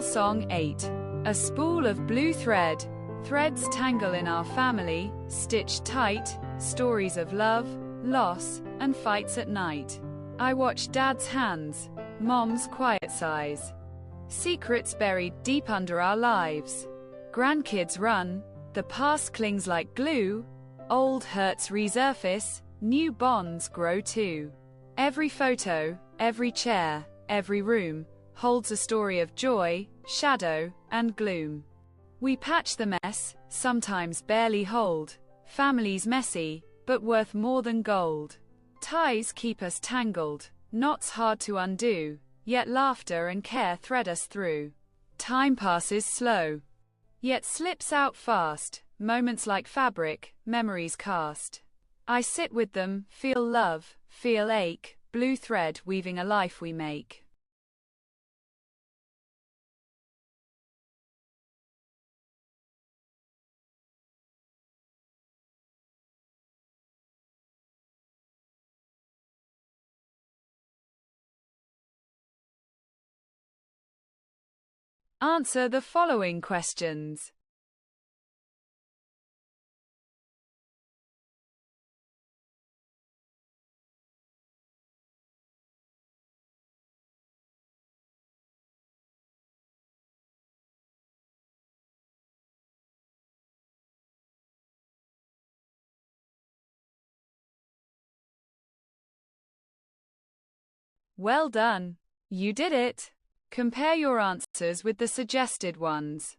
Talesong 8. A spool of blue thread. Threads tangle in our family, stitched tight, stories of love, loss, and fights at night. I watch Dad's hands, Mom's quiet sighs. Secrets buried deep under our lives. Grandkids run, the past clings like glue. Old hurts resurface, new bonds grow too. Every photo, every chair, every room holds a story of joy, shadow, and gloom. We patch the mess, sometimes barely hold. Families messy, but worth more than gold. Ties keep us tangled, knots hard to undo, yet laughter and care thread us through. Time passes slow, yet slips out fast, moments like fabric, memories cast. I sit with them, feel love, feel ache, blue thread weaving a life we make. Answer the following questions. Well done! You did it! Compare your answers with the suggested ones.